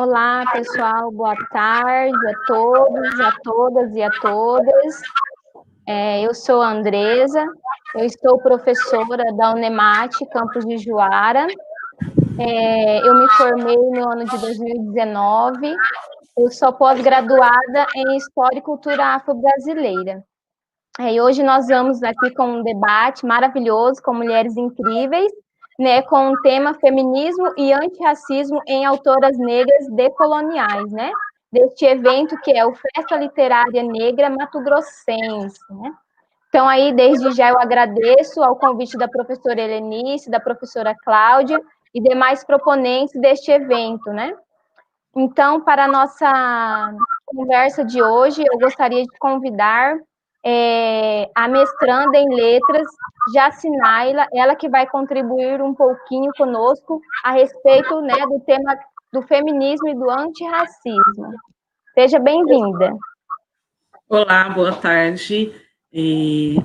Olá, pessoal, boa tarde a todos, a todas e a todas. Eu sou a Andresa, eu estou professora da Unemate, campus de Juara. Eu me formei no ano de 2019, eu sou pós-graduada em História e Cultura Afro-Brasileira. E hoje nós vamos aqui com um debate maravilhoso com mulheres incríveis, né, com o tema feminismo e antirracismo em autoras negras decoloniais, né, deste evento que é o Festa Literária Negra Mato Grossense, né. Então, aí, desde já eu agradeço ao convite da professora Helenice, da professora Cláudia e demais proponentes deste evento, né. Então, para a nossa conversa de hoje, eu gostaria de convidar a mestranda em letras, Jacinaila, ela que vai contribuir um pouquinho conosco a respeito, né, do tema do feminismo e do antirracismo. Seja bem-vinda. Olá, boa tarde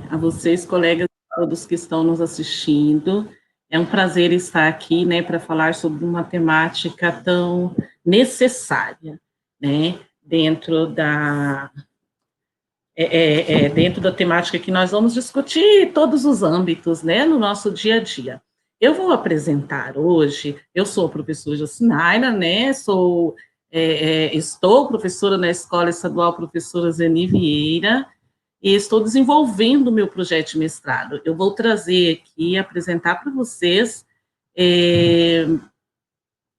a vocês, colegas, todos que estão nos assistindo. É um prazer estar aqui, né, para falar sobre uma temática tão necessária, né, dentro da temática que nós vamos discutir todos os âmbitos, né, no nosso dia a dia. Eu vou apresentar hoje, eu sou a professora Jacinaila, né, estou professora na Escola Estadual Professora Zeni Vieira, e estou desenvolvendo o meu projeto de mestrado. Eu vou trazer aqui, apresentar para vocês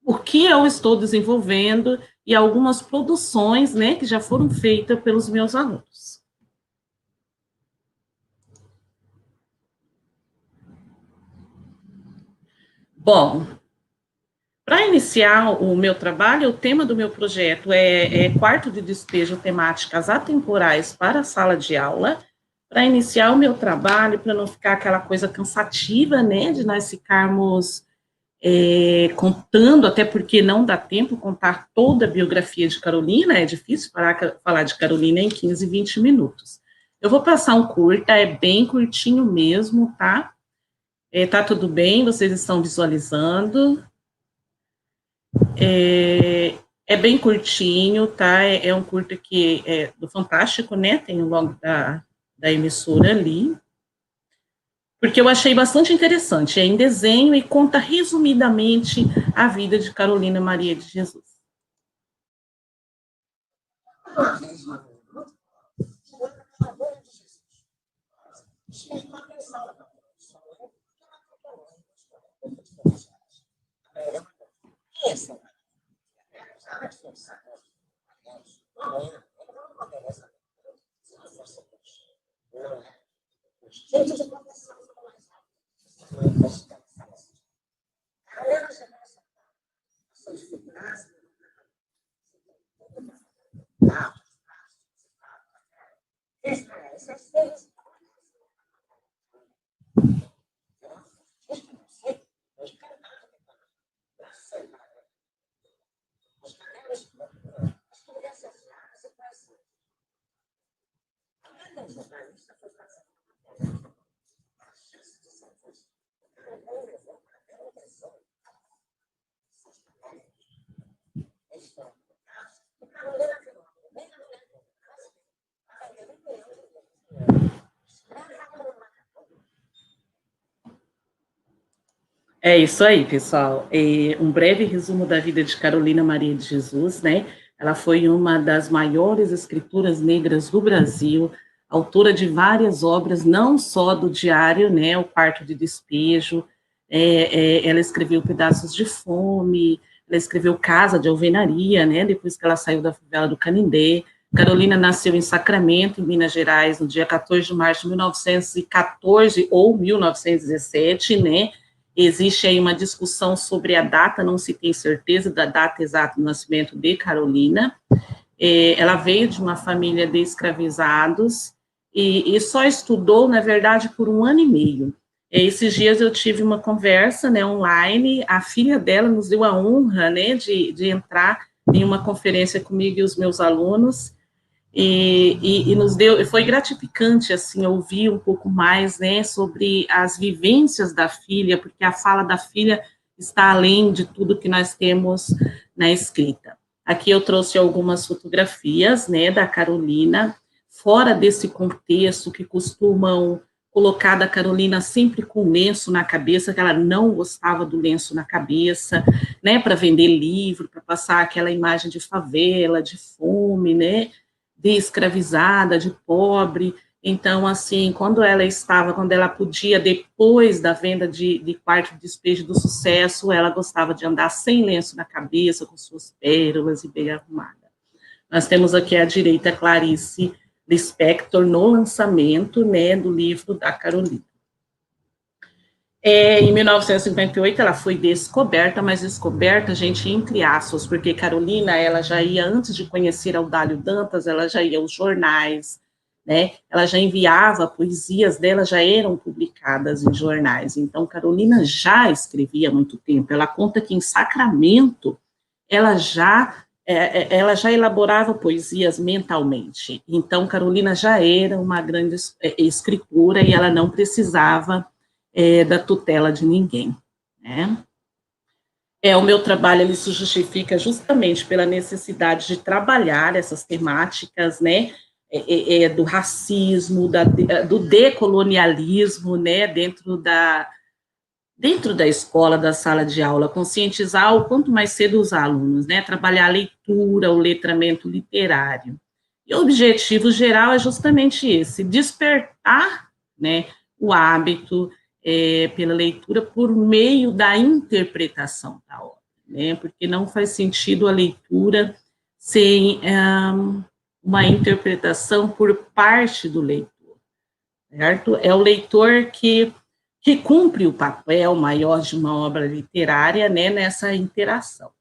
o que eu estou desenvolvendo e algumas produções, né, que já foram feitas pelos meus alunos. Bom, para iniciar o meu trabalho, o tema do meu projeto é quarto de despejo temáticas atemporais para a sala de aula. Para iniciar o meu trabalho, para não ficar aquela coisa cansativa, né, de nós ficarmos contando, até porque não dá tempo contar toda a biografia de Carolina, é difícil falar de Carolina em 15, 20 minutos. Eu vou passar um curta, é bem curtinho mesmo, tá? Tá tudo bem, vocês estão visualizando. É bem curtinho, tá? É um curta que é do Fantástico, né? Tem o logo da emissora ali. Porque eu achei bastante interessante. É em desenho e conta resumidamente a vida de Carolina Maria de Jesus. É isso aí, pessoal. Um breve resumo da vida de Carolina Maria de Jesus, né? Ela foi uma das maiores escritoras negras do Brasil, autora de várias obras, não só do diário, né? O Quarto de Despejo. Ela escreveu Pedaços de Fome, ela escreveu Casa de Alvenaria, né? Depois que ela saiu da favela do Canindé. Carolina nasceu em Sacramento, em Minas Gerais, no dia 14 de março de 1914 ou 1917, né? Existe aí uma discussão sobre a data, não se tem certeza da data exata do nascimento de Carolina. Ela veio de uma família de escravizados e só estudou, na verdade, por 1 ano e meio. Esses dias eu tive uma conversa, né, online, a filha dela nos deu a honra, né, de entrar em uma conferência comigo e os meus alunos, e nos deu, foi gratificante, assim, ouvir um pouco mais, né, sobre as vivências da filha, porque a fala da filha está além de tudo que nós temos na escrita. Aqui eu trouxe algumas fotografias, né, da Carolina, fora desse contexto que costumam colocar da Carolina sempre com lenço na cabeça, que ela não gostava do lenço na cabeça, né, para vender livro, para passar aquela imagem de favela, de fome, né, de escravizada, de pobre. Então, assim, quando ela podia, depois da venda de quarto de despejo do sucesso, ela gostava de andar sem lenço na cabeça, com suas pérolas e bem arrumada. Nós temos aqui à direita a Clarice Lispector no lançamento, né, do livro da Carolina. Em 1958 ela foi descoberta, mas descoberta, gente, entre aspas, porque Carolina, ela já ia, antes de conhecer Audálio Dantas, ela já ia aos jornais, né, ela já enviava, poesias dela já eram publicadas em jornais, então Carolina já escrevia há muito tempo, ela conta que em Sacramento, ela já elaborava poesias mentalmente. Então, Carolina já era uma grande escritora e ela não precisava da tutela de ninguém, né? O meu trabalho, ele se justifica justamente pela necessidade de trabalhar essas temáticas, né, do racismo, do decolonialismo, né, dentro da escola, da sala de aula, conscientizar o quanto mais cedo os alunos, né, trabalhar a leitura, o letramento literário. E o objetivo geral é justamente esse, despertar, né, o hábito pela leitura por meio da interpretação da obra, né, porque não faz sentido a leitura sem uma interpretação por parte do leitor, certo? É o leitor que cumpre o papel maior de uma obra literária, né, nessa interação.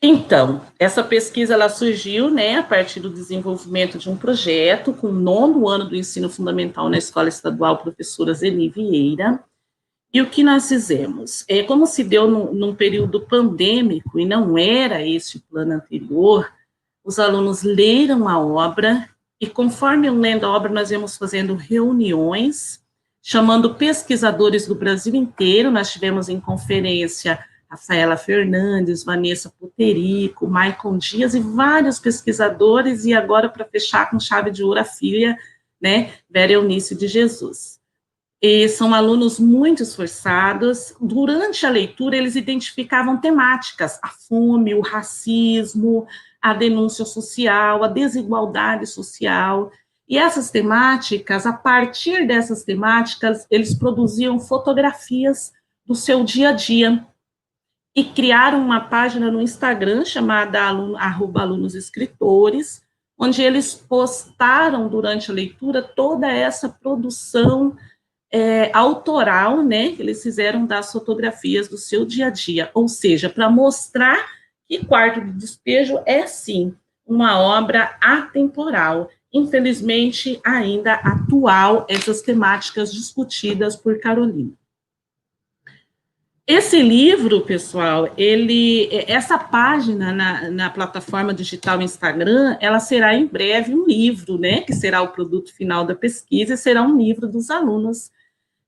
Então, essa pesquisa ela surgiu, né, a partir do desenvolvimento de um projeto com o 9º ano do ensino fundamental na Escola Estadual Professora Zeni Vieira. E o que nós fizemos? Como se deu num período pandêmico e não era esse o plano anterior, os alunos leram a obra e, conforme eu lendo a obra, nós íamos fazendo reuniões, chamando pesquisadores do Brasil inteiro. Nós tivemos em conferência Rafaela Fernandes, Vanessa Puterico, Maicon Dias e vários pesquisadores, e agora, para fechar com chave de ouro, a filha, né, Vera Eunice de Jesus. E são alunos muito esforçados. Durante a leitura, eles identificavam temáticas, a fome, o racismo, a denúncia social, a desigualdade social. E essas temáticas, a partir dessas temáticas, eles produziam fotografias do seu dia a dia e criaram uma página no Instagram chamada @alunosescritores, onde eles postaram durante a leitura toda essa produção autoral, né, que eles fizeram das fotografias do seu dia a dia, ou seja, para mostrar que Quarto de Despejo é, sim, uma obra atemporal, infelizmente ainda atual, essas temáticas discutidas por Carolina. Esse livro, pessoal, essa página na plataforma digital Instagram, ela será em breve um livro, né, que será o produto final da pesquisa, e será um livro dos alunos,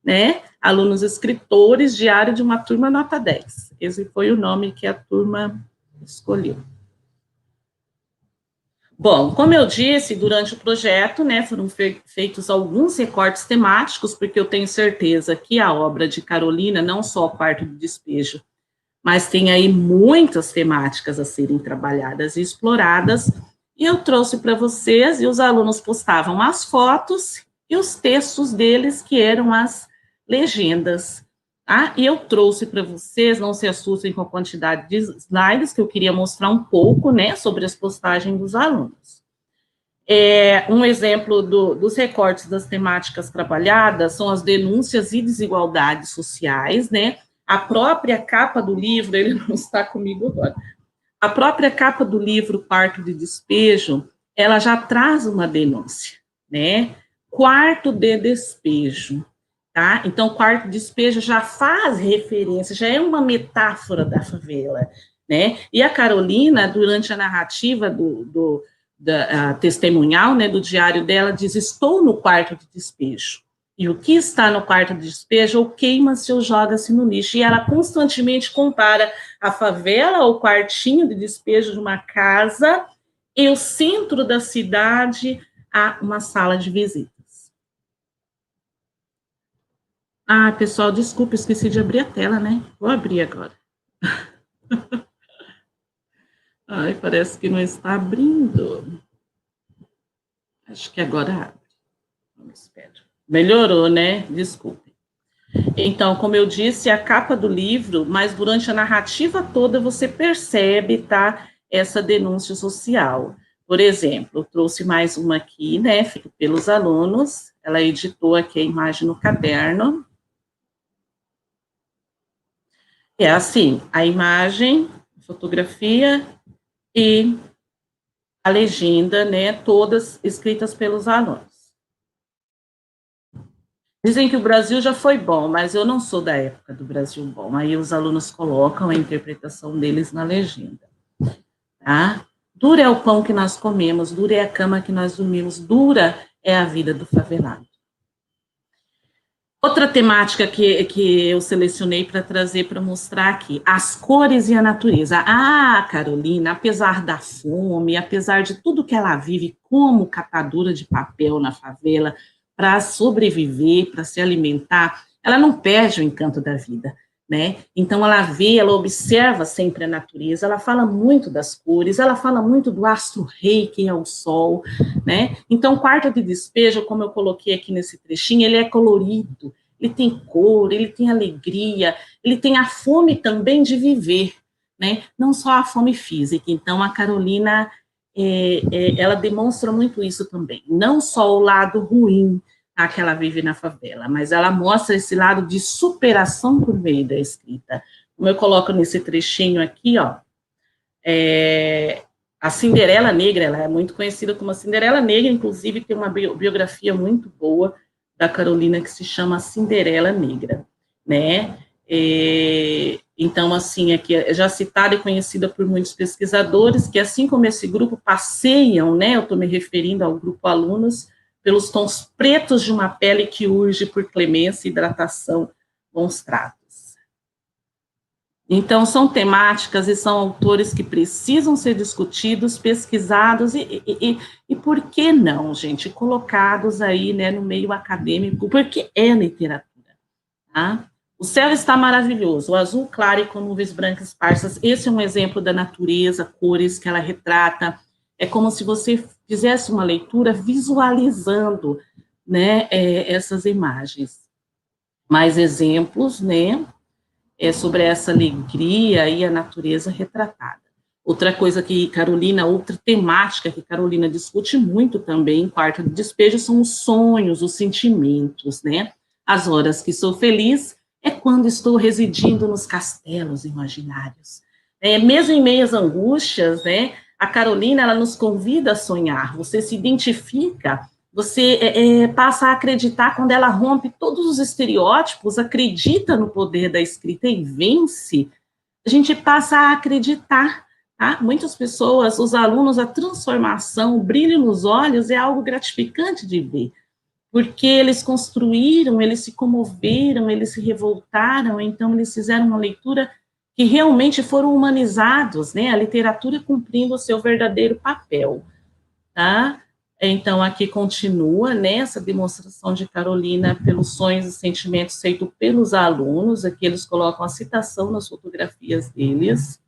né, alunos escritores, diário de uma turma nota 10. Esse foi o nome que a turma escolheu. Bom, como eu disse, durante o projeto, né, foram feitos alguns recortes temáticos, porque eu tenho certeza que a obra de Carolina, não só o Quarto de Despejo, mas tem aí muitas temáticas a serem trabalhadas e exploradas, e eu trouxe para vocês, e os alunos postavam as fotos e os textos deles, que eram as legendas, tá? E eu trouxe para vocês, não se assustem com a quantidade de slides, que eu queria mostrar um pouco, né, sobre as postagens dos alunos. Um exemplo dos recortes das temáticas trabalhadas são as denúncias e desigualdades sociais, né? A própria capa do livro, ele não está comigo agora, a própria capa do livro Quarto de Despejo, ela já traz uma denúncia, né? Quarto de despejo. Tá? Então, Quarto de Despejo já faz referência, já é uma metáfora da favela, né? E a Carolina, durante a narrativa da testemunhal, né, do diário dela, diz: estou no quarto de despejo. e o que está no quarto de despejo ou queima-se ou joga-se no lixo. E ela constantemente compara a favela, ou quartinho de despejo de uma casa, e o centro da cidade a uma sala de visitas. Ah, pessoal, desculpa, esqueci de abrir a tela, né? Vou abrir agora. Ai, parece que não está abrindo. Acho que agora abre. Vamos esperar. Melhorou, né? Desculpe. Então, como eu disse, a capa do livro, mas durante a narrativa toda você percebe, tá, essa denúncia social. Por exemplo, eu trouxe mais uma aqui, né, feita pelos alunos, ela editou aqui a imagem no caderno. É assim, a imagem, fotografia e a legenda, né, todas escritas pelos alunos. Dizem que o Brasil já foi bom, mas eu não sou da época do Brasil bom. Aí os alunos colocam a interpretação deles na legenda. Tá? Dura é o pão que nós comemos, dura é a cama que nós dormimos, dura é a vida do favelado. Outra temática que eu selecionei para trazer, para mostrar aqui, as cores e a natureza. Ah, Carolina, apesar da fome, apesar de tudo que ela vive como catadora de papel na favela, para sobreviver, para se alimentar, ela não perde o encanto da vida, né? Então ela vê, ela observa sempre a natureza, ela fala muito das cores, ela fala muito do astro-rei, que é o sol, né? Então, o quarto de despejo, como eu coloquei aqui nesse trechinho, ele é colorido, ele tem cor, ele tem alegria, ele tem a fome também de viver, né? Não só a fome física. Então, a Carolina, ela demonstra muito isso também. Não só o lado ruim, tá, que ela vive na favela, mas ela mostra esse lado de superação por meio da escrita. Como eu coloco nesse trechinho aqui, ó, a Cinderela Negra, ela é muito conhecida como a Cinderela Negra, inclusive tem uma biografia muito boa da Carolina que se chama Cinderela Negra, né? Então, assim, aqui é já citada e conhecida por muitos pesquisadores, que assim como esse grupo passeiam, né, eu estou me referindo ao grupo alunos, pelos tons pretos de uma pele que urge por clemência, hidratação, bons tratos. Então, são temáticas e são autores que precisam ser discutidos, pesquisados e por que não, gente, colocados aí, né, no meio acadêmico, porque é literatura, tá? O céu está maravilhoso, o azul claro e com nuvens brancas esparsas, esse é um exemplo da natureza, cores que ela retrata, é como se você fizesse uma leitura visualizando, né, essas imagens. Mais exemplos, né, sobre essa alegria e a natureza retratada. Outra coisa que Carolina, outra temática que Carolina discute muito também em Quarto de Despejo são os sonhos, os sentimentos, né? As horas que sou feliz é quando estou residindo nos castelos imaginários. Mesmo em meio às angústias, né? A Carolina, ela nos convida a sonhar. Você se identifica, você passa a acreditar quando ela rompe todos os estereótipos, acredita no poder da escrita e vence, a gente passa a acreditar, tá? Muitas pessoas, os alunos, a transformação, o brilho nos olhos é algo gratificante de ver, porque eles construíram, eles se comoveram, eles se revoltaram, então eles fizeram uma leitura que realmente foram humanizados, né? A literatura cumprindo o seu verdadeiro papel, tá? Então, aqui continua, né, essa demonstração de Carolina pelos sonhos e sentimentos feito pelos alunos, aqui eles colocam a citação nas fotografias deles.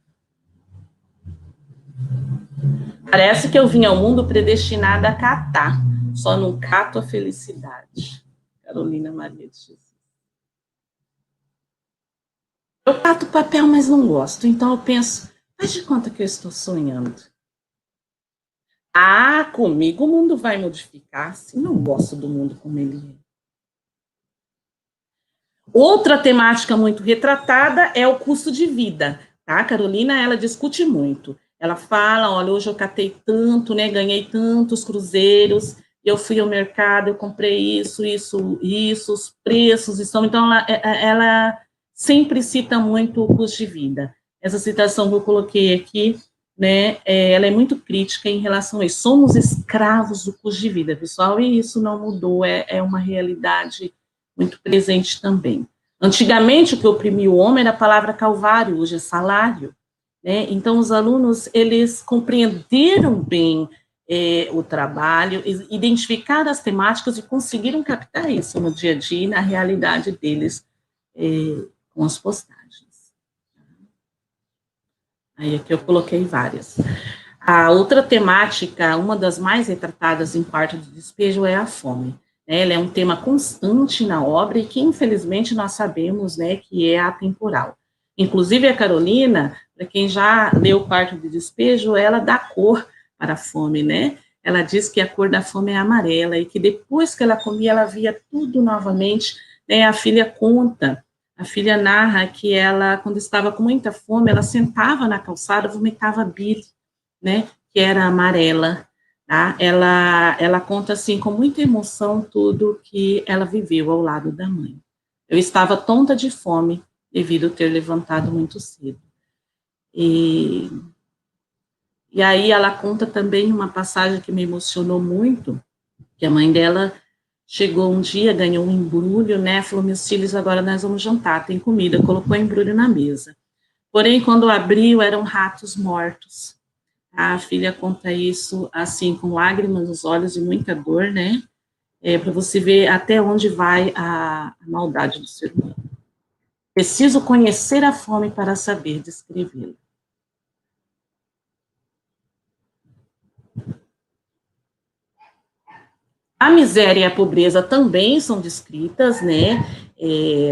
Parece que eu vim ao mundo predestinada a catar, só não cato a felicidade. Carolina Maria de Jesus. Eu cato papel, mas não gosto, então eu penso, faz de conta que eu estou sonhando. Ah, comigo o mundo vai modificar, se não gosto do mundo como ele é. Outra temática muito retratada é o custo de vida, tá? A Carolina, ela discute muito. Ela fala, olha, hoje eu catei tanto, né, ganhei tantos cruzeiros, eu fui ao mercado, eu comprei isso, os preços estão... Então, ela sempre cita muito o custo de vida. Essa citação que eu coloquei aqui né, ela é muito crítica em relação a isso. Somos escravos do custo de vida, pessoal, e isso não mudou, é uma realidade muito presente também. Antigamente, o que oprimia o homem era a palavra calvário, hoje é salário, né? Então, os alunos, eles compreenderam bem o trabalho, identificaram as temáticas e conseguiram captar isso no dia a dia e na realidade deles com as postagens. Aí aqui eu coloquei várias. A outra temática, uma das mais retratadas em Quarto de Despejo, é a fome. Ela é um tema constante na obra e que, infelizmente, nós sabemos, né, que é atemporal. Inclusive, a Carolina, para quem já leu Quarto de Despejo, ela dá cor para a fome, né? Ela diz que a cor da fome é amarela e que depois que ela comia, ela via tudo novamente, né? A filha conta, a filha narra que ela, quando estava com muita fome, ela sentava na calçada, vomitava bile, né, que era amarela, tá? Ela conta, assim, com muita emoção tudo que ela viveu ao lado da mãe. Eu estava tonta de fome, devido a ter levantado muito cedo. E aí ela conta também uma passagem que me emocionou muito, que a mãe dela chegou um dia, ganhou um embrulho, né, falou, meus filhos, agora nós vamos jantar, tem comida, colocou o embrulho na mesa. Porém, quando abriu, eram ratos mortos. A filha conta isso, assim, com lágrimas nos olhos e muita dor, né? Para você ver até onde vai a maldade do ser humano. Preciso conhecer a fome para saber descrevê-la. A miséria e a pobreza também são descritas, né?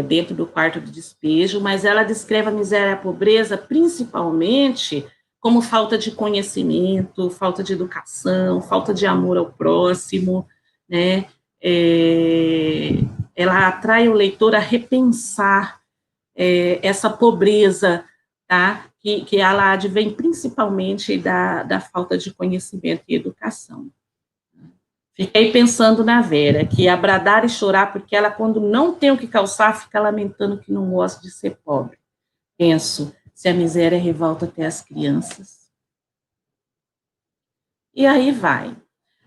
Dentro do Quarto de Despejo, mas ela descreve a miséria e a pobreza principalmente como falta de conhecimento, falta de educação, falta de amor ao próximo, né? Ela atrai o leitor a repensar essa pobreza, tá? Que ela advém principalmente da falta de conhecimento e educação. Fiquei pensando na Vera, que ia bradar e chorar porque ela, quando não tem o que calçar, fica lamentando que não gosta de ser pobre. Penso, se a miséria revolta até as crianças. E aí vai.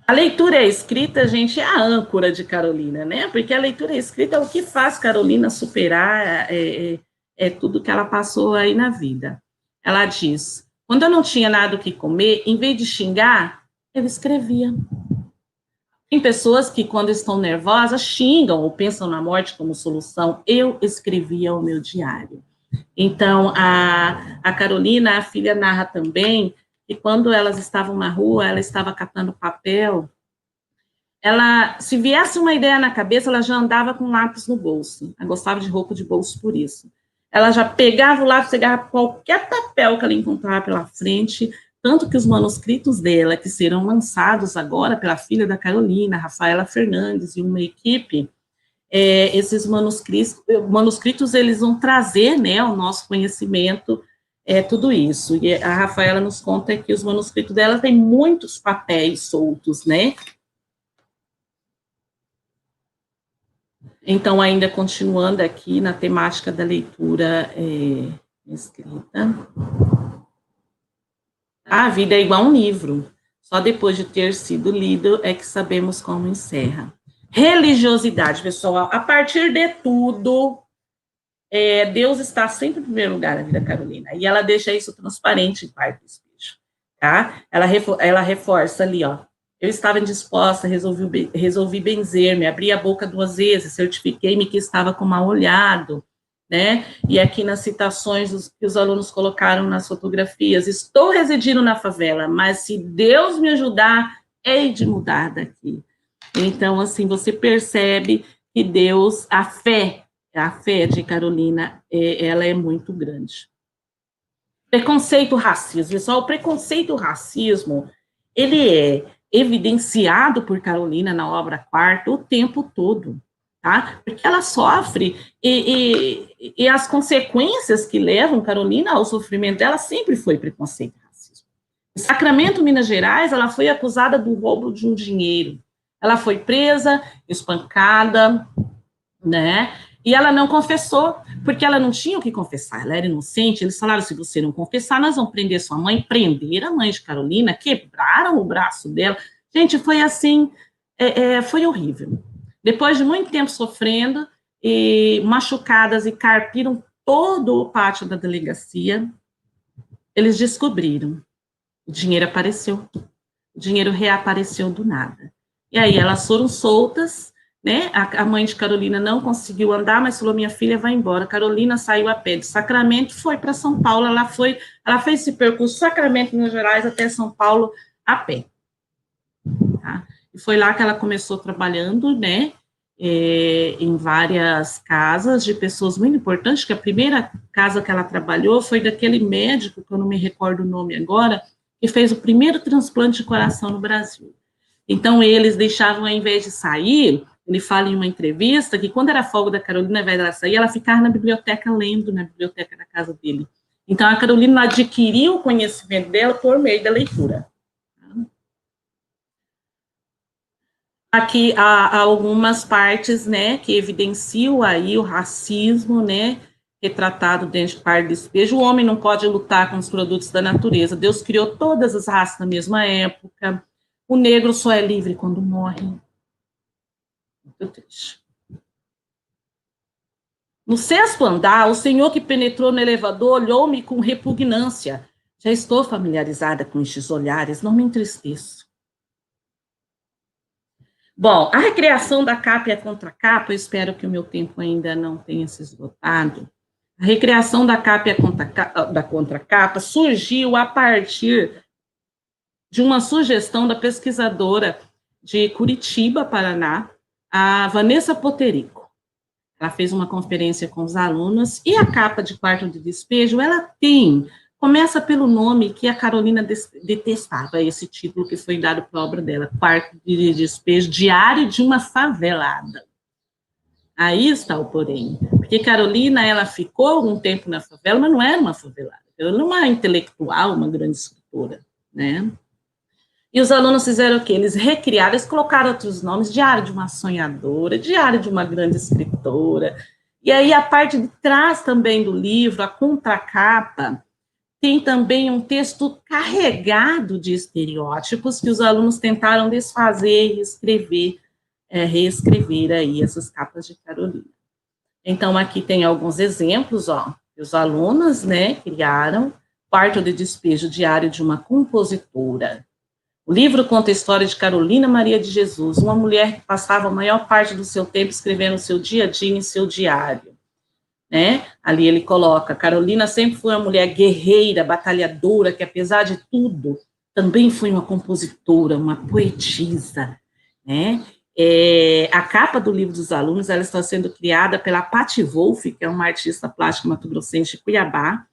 A leitura escrita, gente, é a âncora de Carolina, né? Porque a leitura escrita é o que faz Carolina superar tudo que ela passou aí na vida. Ela diz, quando eu não tinha nada o que comer, em vez de xingar, eu escrevia. Tem pessoas que, quando estão nervosas, xingam ou pensam na morte como solução. Eu escrevia o meu diário. Então, a Carolina, a filha, narra também que quando elas estavam na rua, ela estava catando papel, ela, se viesse uma ideia na cabeça, ela já andava com lápis no bolso. Ela gostava de roupa de bolso por isso. Ela já pegava o lápis, pegava qualquer papel que ela encontrava pela frente, tanto que os manuscritos dela, que serão lançados agora pela filha da Carolina, Rafaela Fernandes, e uma equipe, esses manuscritos, eles vão trazer, né, ao nosso conhecimento tudo isso. E a Rafaela nos conta que os manuscritos dela têm muitos papéis soltos, né? Então, ainda continuando aqui na temática da leitura escrita, a vida é igual a um livro, só depois de ter sido lido é que sabemos como encerra. Religiosidade, pessoal, a partir de tudo, Deus está sempre em primeiro lugar na vida da Carolina, e ela deixa isso transparente em Quarto de Despejo, tá? Ela reforça ali, ó, eu estava indisposta, resolvi benzer-me, abri a boca 2 vezes, certifiquei-me que estava com mal olhado, né? E aqui nas citações que os alunos colocaram nas fotografias, estou residindo na favela, mas se Deus me ajudar, hei de mudar daqui. Então, assim, você percebe que Deus, a fé de Carolina, ela é muito grande. Preconceito, racismo, pessoal, o preconceito, racismo, ele é evidenciado por Carolina na obra Quarto o tempo todo, tá? Porque ela sofre, e as consequências que levam Carolina ao sofrimento dela sempre foi preconceito e racismo. Em Sacramento, Minas Gerais, ela foi acusada do roubo de um dinheiro. Ela foi presa, espancada, né? E ela não confessou, porque ela não tinha o que confessar, ela era inocente. Eles falaram, se você não confessar, nós vamos prender sua mãe. Prenderam a mãe de Carolina, quebraram o braço dela. Gente, foi assim, foi horrível. Depois de muito tempo sofrendo, e machucadas e carpiram todo o pátio da delegacia, eles descobriram. O dinheiro apareceu. O dinheiro reapareceu do nada. E aí elas foram soltas, né? A mãe de Carolina não conseguiu andar, mas falou: minha filha vai embora. Carolina saiu a pé de Sacramento, foi para São Paulo. Ela fez esse percurso Sacramento, Minas Gerais, até São Paulo a pé. Tá? E foi lá que ela começou trabalhando, né? Em várias casas de pessoas muito importantes, que a primeira casa que ela trabalhou foi daquele médico, que eu não me recordo o nome agora, que fez o primeiro transplante de coração no Brasil. Então, eles deixavam, ao invés de sair, ele fala em uma entrevista que quando era folga da Carolina, ao invés dela sair, ela ficava na biblioteca lendo, na biblioteca da casa dele. Então, a Carolina adquiriu o conhecimento dela por meio da leitura. Aqui há algumas partes, né, que evidenciam aí o racismo, né, retratado dentro de Par de Despejo. O homem não pode lutar com os produtos da natureza. Deus criou todas as raças na mesma época. O negro só é livre quando morre. Muito triste. No sexto andar, o senhor que penetrou no elevador olhou-me com repugnância. Já estou familiarizada com estes olhares, não me entristeço. Bom, a recriação da capa e a contracapa, eu espero que o meu tempo ainda não tenha se esgotado. A recriação da capa e da contracapa surgiu a partir de uma sugestão da pesquisadora de Curitiba, Paraná, a Vanessa Poterico. Ela fez uma conferência com os alunos, e a capa de Quarto de Despejo, começa pelo nome que a Carolina detestava, esse título que foi dado para a obra dela, Quarto de Despejo, Diário de uma Favelada. Aí está o porém, porque Carolina, ela ficou algum tempo na favela, mas não era uma favelada, ela era uma intelectual, uma grande escritora, né? E os alunos fizeram o quê? Eles recriaram, eles colocaram outros nomes, Diário de uma Sonhadora, Diário de uma Grande Escritora, e aí a parte de trás também do livro, a contracapa, tem também um texto carregado de estereótipos que os alunos tentaram desfazer e reescrever aí essas capas de Carolina. Então, aqui tem alguns exemplos, ó, que os alunos, né, criaram. Quarto de Despejo, Diário de uma Compositora. O livro conta a história de Carolina Maria de Jesus, uma mulher que passava a maior parte do seu tempo escrevendo o seu dia a dia em seu diário. Né? Ali ele coloca, Carolina sempre foi uma mulher guerreira, batalhadora, que apesar de tudo, também foi uma compositora, uma poetisa, né? A capa do livro dos alunos, ela está sendo criada pela Patti Wolff, que é uma artista plástica mato-grossense de Cuiabá.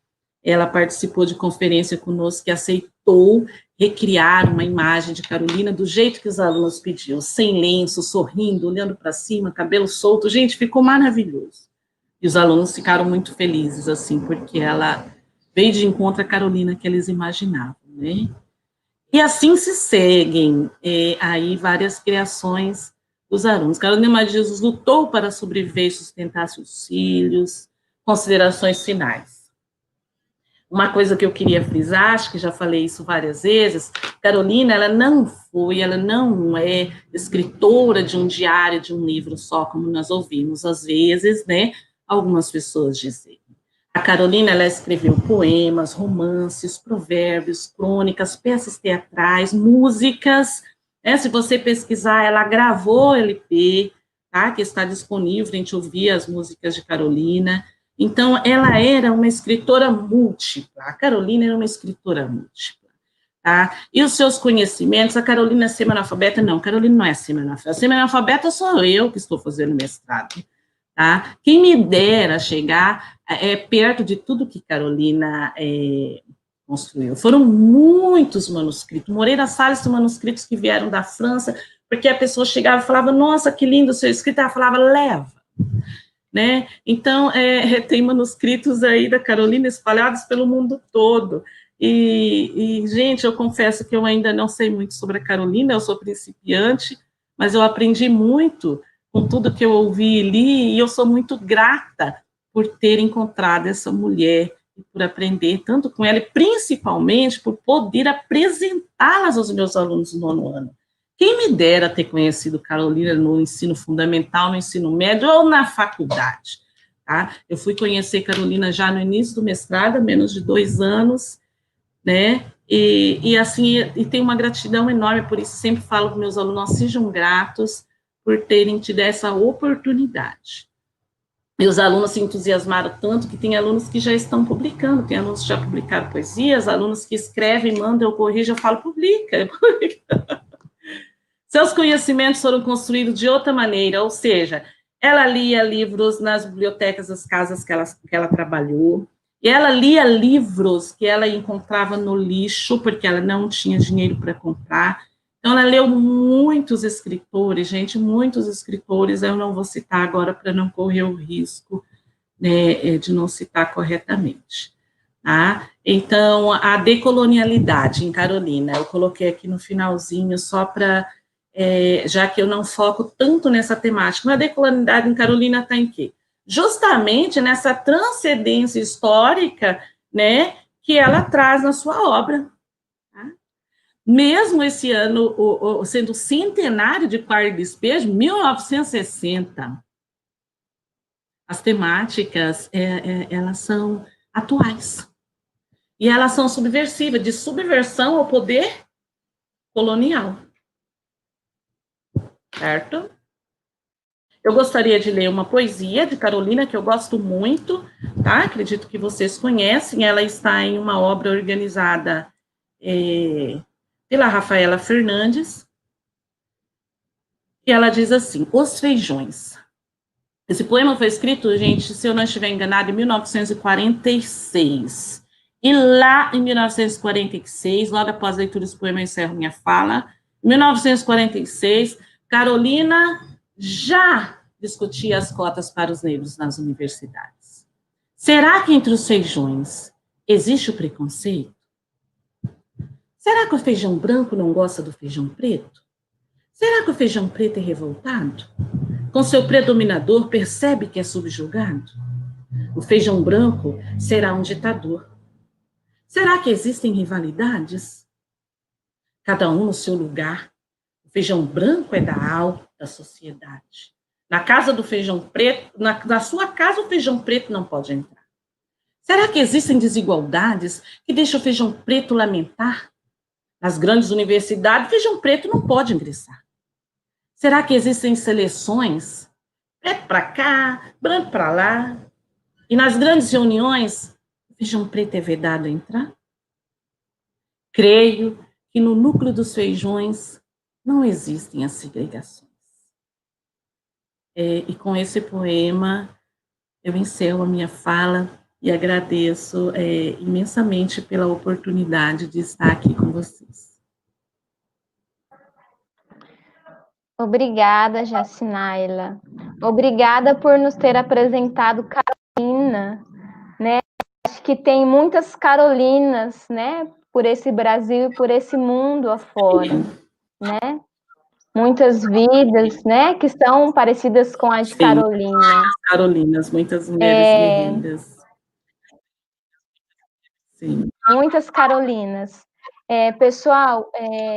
Ela participou de conferência conosco, que aceitou recriar uma imagem de Carolina do jeito que os alunos pediam, sem lenço, sorrindo, olhando para cima, cabelo solto. Gente, ficou maravilhoso. E os alunos ficaram muito felizes, assim, porque ela veio de encontro à Carolina que eles imaginavam, né? E assim se seguem aí várias criações dos alunos. Carolina Maria de Jesus lutou para sobreviver e sustentar seus filhos. Considerações finais. Uma coisa que eu queria frisar, acho que já falei isso várias vezes, Carolina, ela não é escritora de um diário, de um livro só, como nós ouvimos às vezes, né? Algumas pessoas dizem. A Carolina, ela escreveu poemas, romances, provérbios, crônicas, peças teatrais, músicas, né? Se você pesquisar, ela gravou LP, tá? Que está disponível, a gente ouvir as músicas de Carolina. Então, ela era uma escritora múltipla, a Carolina era uma escritora múltipla, tá? E os seus conhecimentos, a Carolina é semi-analfabeta? Não, Carolina não é semi-analfabeta, semi-analfabeta sou eu que estou fazendo mestrado, tá? Quem me dera chegar perto de tudo que Carolina construiu. Foram muitos manuscritos, Moreira Salles tem manuscritos que vieram da França, porque a pessoa chegava e falava, nossa, que lindo o seu escrito, ela falava, leva. Né? Então, tem manuscritos aí da Carolina espalhados pelo mundo todo. Gente, eu confesso que eu ainda não sei muito sobre a Carolina, eu sou principiante, mas eu aprendi muito com tudo que eu ouvi e li, e eu sou muito grata por ter encontrado essa mulher, por aprender tanto com ela, e principalmente por poder apresentá-las aos meus alunos no nono ano. Quem me dera ter conhecido Carolina no ensino fundamental, no ensino médio ou na faculdade, tá? Eu fui conhecer Carolina já no início do mestrado, há menos de 2 anos, né? E assim, e tenho uma gratidão enorme, por isso sempre falo para meus alunos, sejam gratos por terem tido essa oportunidade. Meus alunos se entusiasmaram tanto que tem alunos que já estão publicando, tem alunos que já publicaram poesias, alunos que escrevem, mandam, eu corrijo, eu falo, publica. Seus conhecimentos foram construídos de outra maneira, ou seja, ela lia livros nas bibliotecas das casas que ela trabalhou, e ela lia livros que ela encontrava no lixo, porque ela não tinha dinheiro para comprar. Então, ela leu muitos escritores, gente, muitos escritores, eu não vou citar agora para não correr o risco, né, de não citar corretamente. Tá? Então, a decolonialidade em Carolina, eu coloquei aqui no finalzinho só para, já que eu não foco tanto nessa temática, mas a decolonialidade em Carolina está em quê? Justamente nessa transcendência histórica, né, que ela traz na sua obra. Tá? Mesmo esse ano, sendo o centenário de Quarto e Despejo, 1960, as temáticas, elas são atuais. E elas são subversivas, de subversão ao poder colonial. Certo? Eu gostaria de ler uma poesia de Carolina, que eu gosto muito, tá? Acredito que vocês conhecem. Ela está em uma obra organizada pela Rafaela Fernandes. E ela diz assim, Os Feijões. Esse poema foi escrito, gente, se eu não estiver enganado, em 1946. E lá em 1946, logo após a leitura desse poema, eu encerro minha fala, em 1946, Carolina já discutia as cotas para os negros nas universidades. Será que entre os feijões existe o preconceito? Será que o feijão branco não gosta do feijão preto? Será que o feijão preto é revoltado? Com seu predominador, percebe que é subjugado? O feijão branco será um ditador. Será que existem rivalidades? Cada um no seu lugar. O feijão branco é da alta sociedade. Na casa do feijão preto, na sua casa o feijão preto não pode entrar. Será que existem desigualdades que deixam o feijão preto lamentar? Nas grandes universidades, o feijão preto não pode ingressar. Será que existem seleções? Preto para cá, branco para lá. E nas grandes reuniões, o feijão preto é vedado a entrar? Creio que no núcleo dos feijões não existem as segregações. E com esse poema, eu encerro a minha fala e agradeço imensamente pela oportunidade de estar aqui com vocês. Obrigada, Jacinaila. Obrigada por nos ter apresentado Carolina, né? Acho que tem muitas Carolinas, né? Por esse Brasil e por esse mundo afora, né? Muitas vidas, né? Que são parecidas com as de Carolina. Carolinas, muitas mulheres guerreiras. Sim. Muitas Carolinas. Pessoal,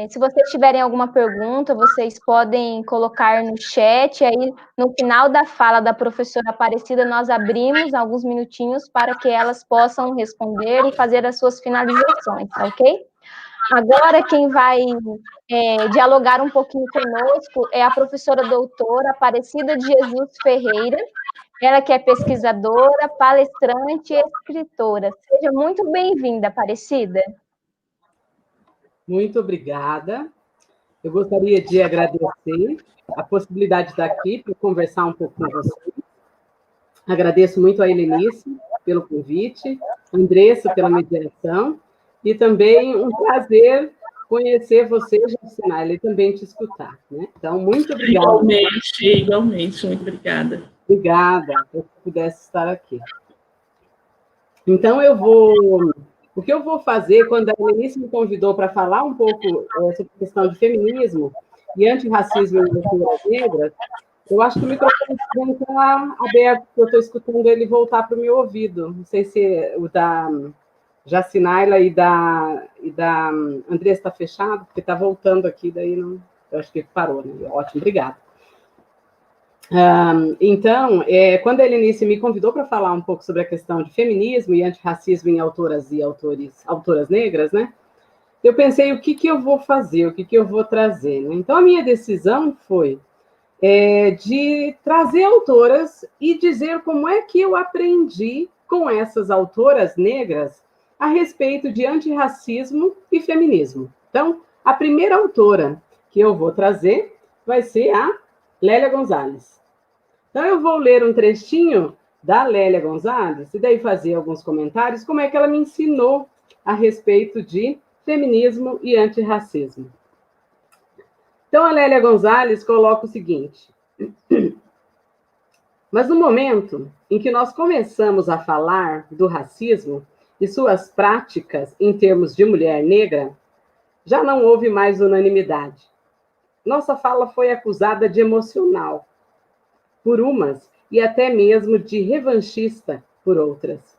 se vocês tiverem alguma pergunta, vocês podem colocar no chat, aí no final da fala da professora Aparecida, nós abrimos alguns minutinhos para que elas possam responder e fazer as suas finalizações, tá ok? Agora, quem vai dialogar um pouquinho conosco é a professora doutora Aparecida de Jesus Ferreira, ela que é pesquisadora, palestrante e escritora. Seja muito bem-vinda, Aparecida. Muito obrigada. Eu gostaria de agradecer a possibilidade de estar aqui para conversar um pouco com vocês. Agradeço muito a Helenice pelo convite, a Andressa pela mediação, e também um prazer conhecer você, Jacinaila, e também te escutar. Né? Então, muito obrigada. Igualmente, muito obrada. Obrigada por que pudesse estar aqui. Então, o que eu vou fazer, quando a Helenice me convidou para falar um pouco sobre a questão de feminismo e antirracismo em leituras negras, Eu acho que o microfone não está aberto, porque eu estou escutando ele voltar para o meu ouvido. Não sei se o da Jacinaila e da Andressa está fechado, porque está voltando aqui, daí não. Eu acho que parou, né? Ótimo, obrigada. Então, quando a Helenice me convidou para falar um pouco sobre a questão de feminismo e antirracismo em autoras e autoras negras, né? Eu pensei, o que eu vou fazer, o que eu vou trazer, né? Então, a minha decisão foi de trazer autoras e dizer como é que eu aprendi com essas autoras negras a respeito de antirracismo e feminismo. Então, a primeira autora que eu vou trazer vai ser a Lélia Gonzalez. Então, eu vou ler um trechinho da Lélia Gonzalez e daí fazer alguns comentários como é que ela me ensinou a respeito de feminismo e antirracismo. Então, a Lélia Gonzalez coloca o seguinte: mas no momento em que nós começamos a falar do racismo e suas práticas em termos de mulher negra, já não houve mais unanimidade. Nossa fala foi acusada de emocional por umas e até mesmo de revanchista por outras.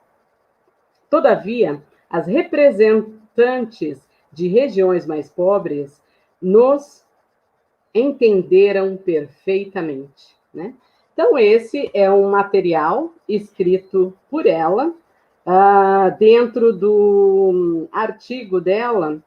Todavia, as representantes de regiões mais pobres nos entenderam perfeitamente, né? Então, esse é um material escrito por ela, dentro do artigo dela,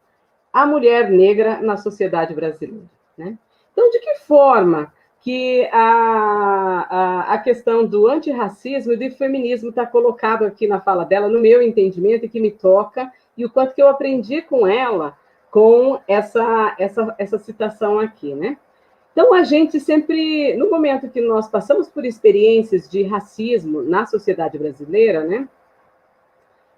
A Mulher Negra na Sociedade Brasileira, né? Então, de que forma que a questão do antirracismo e do feminismo está colocado aqui na fala dela, no meu entendimento, e que me toca, e o quanto que eu aprendi com ela, com essa citação aqui, né? Então, a gente sempre, no momento que nós passamos por experiências de racismo na sociedade brasileira, né,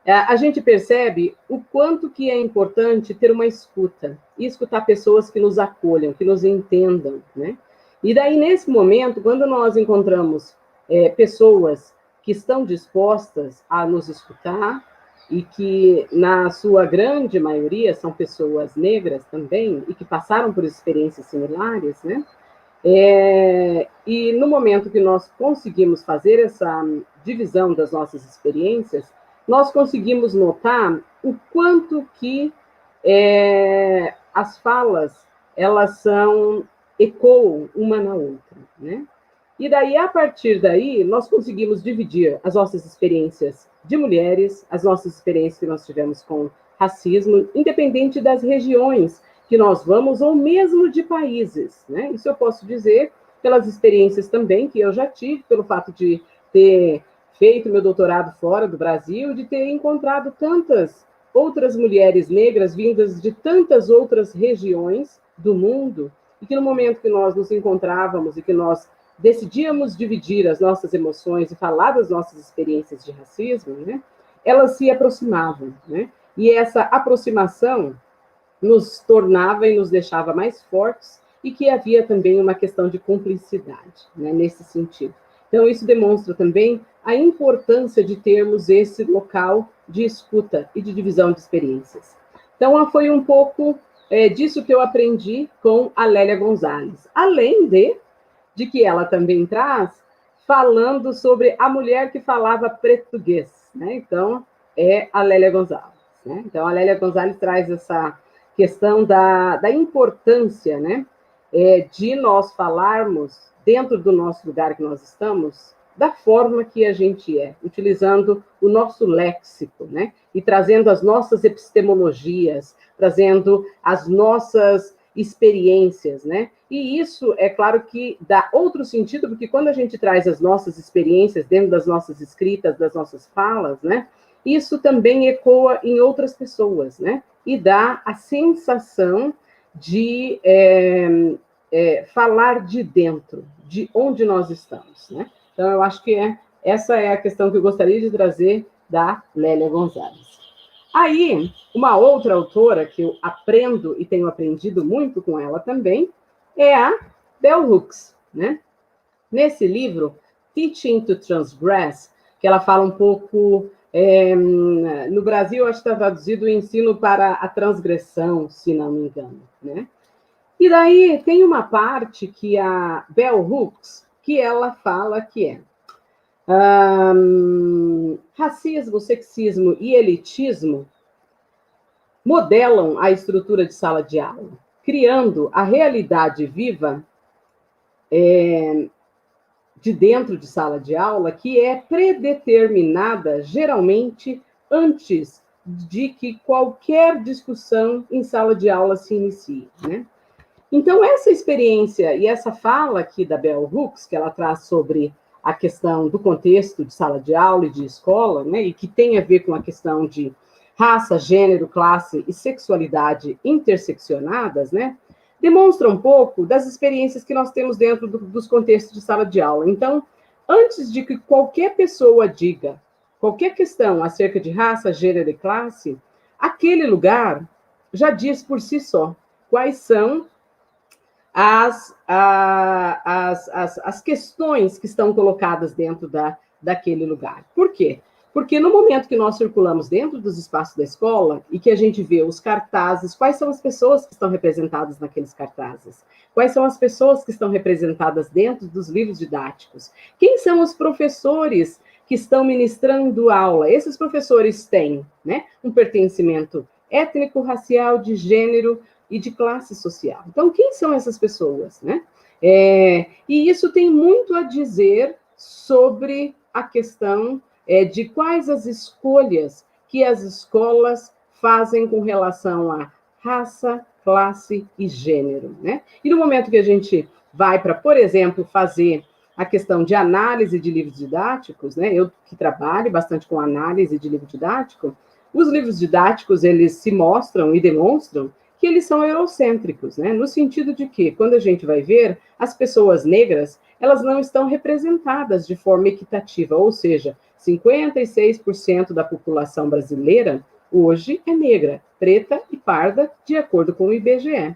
a gente percebe o quanto que é importante ter uma escuta, e escutar pessoas que nos acolham, que nos entendam, né? E daí, nesse momento, quando nós encontramos pessoas que estão dispostas a nos escutar, e que, na sua grande maioria, são pessoas negras também, e que passaram por experiências similares, né? E no momento que nós conseguimos fazer essa divisão das nossas experiências, nós conseguimos notar o quanto que as falas, elas ecoam uma na outra, né? E daí, a partir daí, nós conseguimos dividir as nossas experiências de mulheres, as nossas experiências que nós tivemos com racismo, independente das regiões que nós vamos, ou mesmo de países, né? Isso eu posso dizer pelas experiências também que eu já tive, pelo fato de ter feito meu doutorado fora do Brasil, de ter encontrado tantas outras mulheres negras vindas de tantas outras regiões do mundo, e que no momento que nós nos encontrávamos e que nós decidíamos dividir as nossas emoções e falar das nossas experiências de racismo, né, elas se aproximavam, né? E essa aproximação nos tornava e nos deixava mais fortes, e que havia também uma questão de cumplicidade, né, nesse sentido. Então, isso demonstra também a importância de termos esse local de escuta e de divisão de experiências. Então, foi um pouco disso que eu aprendi com a Lélia Gonzalez, além de que ela também traz falando sobre a mulher que falava português, né? Então, é a Lélia Gonzalez, né? Então, a Lélia Gonzalez traz essa questão da importância, né, de nós falarmos dentro do nosso lugar que nós estamos, da forma que a gente é, utilizando o nosso léxico, né, e trazendo as nossas epistemologias, trazendo as nossas experiências, né, e isso, é claro que dá outro sentido, porque quando a gente traz as nossas experiências dentro das nossas escritas, das nossas falas, né, isso também ecoa em outras pessoas, né, e dá a sensação de falar de dentro, de onde nós estamos, né? Então, eu acho que essa é a questão que eu gostaria de trazer da Lélia Gonzalez. Aí, uma outra autora que eu aprendo e tenho aprendido muito com ela também é a Bell Hooks, né? Nesse livro, Teaching to Transgress, que ela fala um pouco... no Brasil, acho que está traduzido o ensino para a transgressão, se não me engano, né? E daí tem uma parte que a Bell Hooks, que ela fala que é racismo, sexismo e elitismo modelam a estrutura de sala de aula, criando a realidade viva de dentro de sala de aula, que é predeterminada, geralmente, antes de que qualquer discussão em sala de aula se inicie, né? Então, essa experiência e essa fala aqui da Bell Hooks, que ela traz sobre a questão do contexto de sala de aula e de escola, né, e que tem a ver com a questão de raça, gênero, classe e sexualidade interseccionadas, né, demonstra um pouco das experiências que nós temos dentro dos contextos de sala de aula. Então, antes de que qualquer pessoa diga qualquer questão acerca de raça, gênero e classe, aquele lugar já diz por si só quais são as questões que estão colocadas dentro daquele lugar. Por quê? Porque no momento que nós circulamos dentro dos espaços da escola e que a gente vê os cartazes, quais são as pessoas que estão representadas naqueles cartazes? Quais são as pessoas que estão representadas dentro dos livros didáticos? Quem são os professores que estão ministrando aula? Esses professores têm, né, um pertencimento étnico, racial, de gênero e de classe social. Então, quem são essas pessoas, né? E isso tem muito a dizer sobre a questão de quais as escolhas que as escolas fazem com relação a raça, classe e gênero, né? E no momento que a gente vai para, por exemplo, fazer a questão de análise de livros didáticos, né? Eu que trabalho bastante com análise de livro didático, os livros didáticos, eles se mostram e demonstram que eles são eurocêntricos, né? No sentido de que, quando a gente vai ver, as pessoas negras, elas não estão representadas de forma equitativa, ou seja, 56% da população brasileira hoje é negra, preta e parda, de acordo com o IBGE.